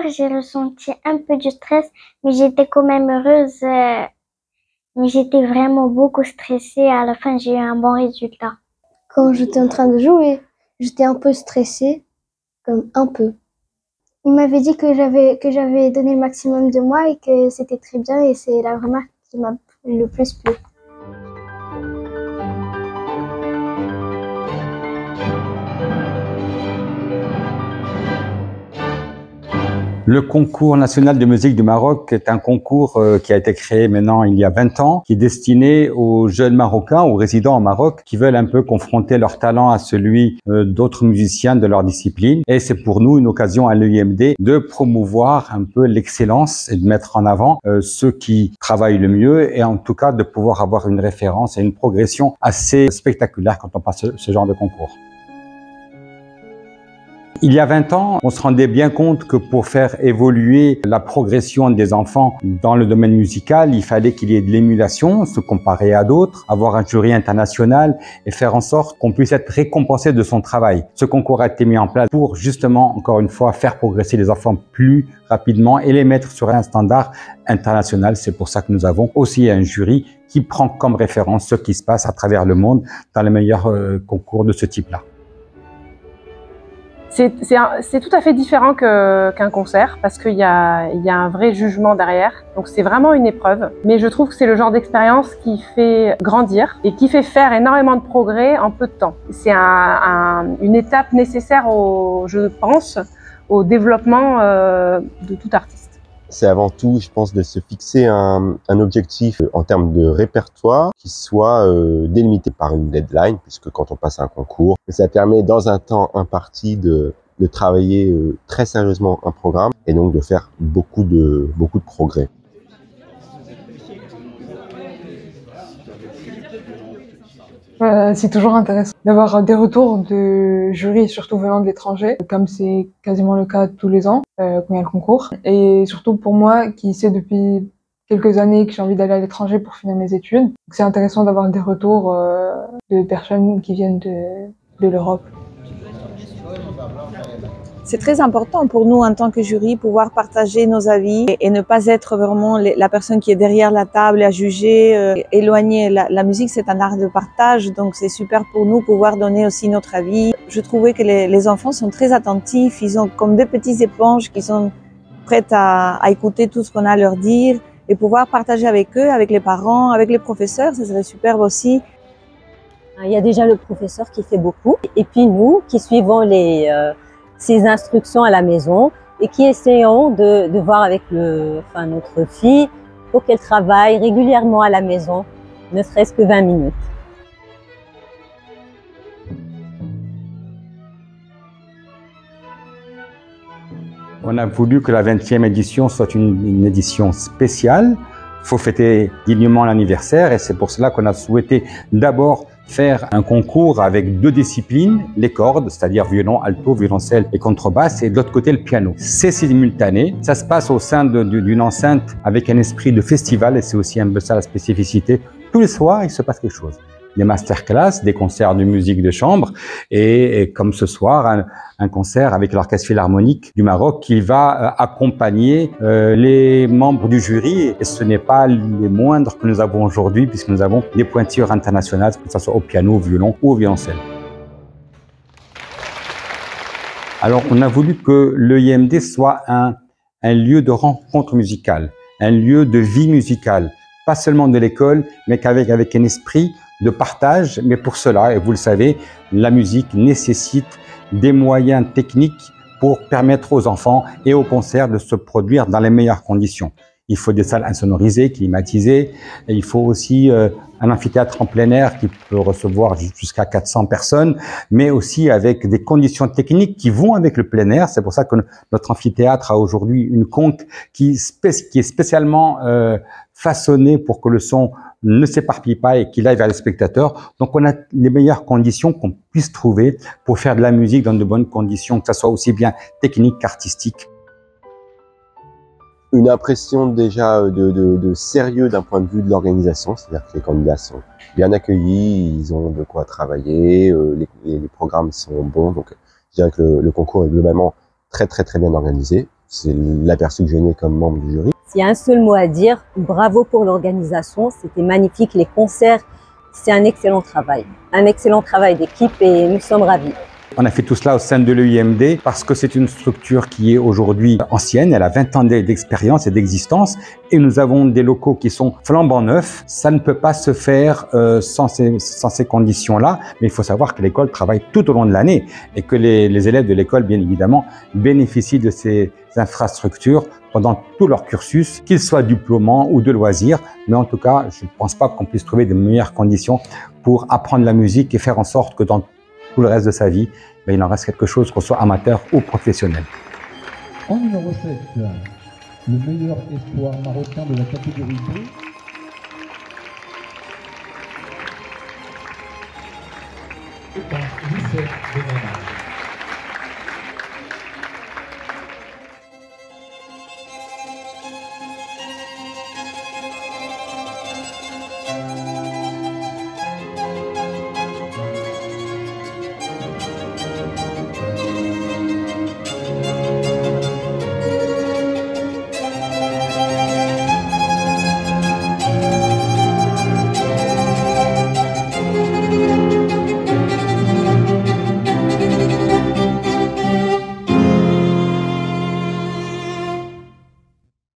j'ai ressenti un peu du stress, mais j'étais quand même heureuse. Mais j'étais vraiment beaucoup stressée. À la fin, j'ai eu un bon résultat. Quand j'étais en train de jouer, j'étais un peu stressée, comme un peu. Il m'avait dit que j'avais donné le maximum de moi et que c'était très bien, et c'est la remarque qui m'a le plus plu. Le concours national de musique du Maroc est un concours qui a été créé maintenant il y a 20 ans, qui est destiné aux jeunes Marocains, aux résidents au Maroc, qui veulent un peu confronter leur talent à celui d'autres musiciens de leur discipline. Et c'est pour nous une occasion à l'EIMD de promouvoir un peu l'excellence et de mettre en avant ceux qui travaillent le mieux, et en tout cas de pouvoir avoir une référence et une progression assez spectaculaire quand on passe ce genre de concours. Il y a 20 ans, on se rendait bien compte que pour faire évoluer la progression des enfants dans le domaine musical, il fallait qu'il y ait de l'émulation, se comparer à d'autres, avoir un jury international et faire en sorte qu'on puisse être récompensé de son travail. Ce concours a été mis en place pour justement, encore une fois, faire progresser les enfants plus rapidement et les mettre sur un standard international. C'est pour ça que nous avons aussi un jury qui prend comme référence ce qui se passe à travers le monde dans les meilleurs concours de ce type-là. C'est tout à fait différent qu'un concert, parce qu'il y a un vrai jugement derrière. Donc c'est vraiment une épreuve. Mais je trouve que c'est le genre d'expérience qui fait grandir et qui fait faire énormément de progrès en peu de temps. C'est une étape nécessaire, je pense, au développement de tout artiste. C'est avant tout, je pense, de se fixer un objectif en termes de répertoire qui soit délimité par une deadline, puisque quand on passe un concours, ça permet dans un temps imparti de travailler très sérieusement un programme et donc de faire beaucoup de progrès. C'est toujours intéressant d'avoir des retours de jury, surtout venant de l'étranger, comme c'est quasiment le cas tous les ans quand il y a le concours. Et surtout pour moi, qui sais depuis quelques années que j'ai envie d'aller à l'étranger pour finir mes études, c'est intéressant d'avoir des retours de personnes qui viennent de l'Europe. C'est très important pour nous en tant que jury pouvoir partager nos avis et ne pas être vraiment la personne qui est derrière la table à juger, éloigner. La musique, c'est un art de partage, donc c'est super pour nous pouvoir donner aussi notre avis. Je trouvais que les enfants sont très attentifs, ils ont comme des petites éponges qui sont prêtes à écouter tout ce qu'on a à leur dire, et pouvoir partager avec eux, avec les parents, avec les professeurs, ça serait superbe aussi. Il y a déjà le professeur qui fait beaucoup, et puis nous qui suivons ses instructions à la maison et qui essayons de voir avec notre fille pour qu'elle travaille régulièrement à la maison, ne serait-ce que 20 minutes. On a voulu que la 20e édition soit une édition spéciale. Il faut fêter dignement l'anniversaire, et c'est pour cela qu'on a souhaité d'abord faire un concours avec deux disciplines, les cordes, c'est-à-dire violon, alto, violoncelle et contrebasse, et de l'autre côté le piano. C'est simultané, ça se passe au sein d'une enceinte avec un esprit de festival, et c'est aussi un peu ça la spécificité. Tous les soirs, il se passe quelque chose. Des masterclass, des concerts de musique de chambre, et comme ce soir, un concert avec l'Orchestre Philharmonique du Maroc qui va accompagner les membres du jury. Et ce n'est pas les moindres que nous avons aujourd'hui, puisque nous avons des pointures internationales, que ce soit au piano, au violon ou au violoncelle. Alors, on a voulu que l'EIMD soit un lieu de rencontre musicale, un lieu de vie musicale, pas seulement de l'école, mais avec un esprit de partage. Mais pour cela, et vous le savez, la musique nécessite des moyens techniques pour permettre aux enfants et aux concerts de se produire dans les meilleures conditions. Il faut des salles insonorisées, climatisées, et il faut aussi un amphithéâtre en plein air qui peut recevoir jusqu'à 400 personnes, mais aussi avec des conditions techniques qui vont avec le plein air. C'est pour ça que notre amphithéâtre a aujourd'hui une conque qui est spécialement façonnée pour que le son ne s'éparpille pas et qu'il aille vers les spectateurs. Donc on a les meilleures conditions qu'on puisse trouver pour faire de la musique dans de bonnes conditions, que ça soit aussi bien technique qu'artistique. Une impression déjà de sérieux d'un point de vue de l'organisation, c'est-à-dire que les candidats sont bien accueillis, ils ont de quoi travailler, les programmes sont bons, donc je dirais que le concours est globalement très bien organisé. C'est l'aperçu que j'ai né comme membre du jury. S'il y a un seul mot à dire, bravo pour l'organisation, c'était magnifique, les concerts, c'est un excellent travail d'équipe et nous sommes ravis. On a fait tout cela au sein de l'EIMD parce que c'est une structure qui est aujourd'hui ancienne, elle a 20 ans d'expérience et d'existence et nous avons des locaux qui sont flambant neufs. Ça ne peut pas se faire sans ces conditions-là, mais il faut savoir que l'école travaille tout au long de l'année et que les élèves de l'école, bien évidemment, bénéficient de ces infrastructures pendant tout leur cursus, qu'ils soient diplômants ou de loisirs. Mais en tout cas, je ne pense pas qu'on puisse trouver de meilleures conditions pour apprendre la musique et faire en sorte que dans tout le reste de sa vie, il en reste quelque chose, qu'on soit amateur ou professionnel. En numéro 7, le meilleur espoir marocain de la catégorie B. C'est un lycée de ménage.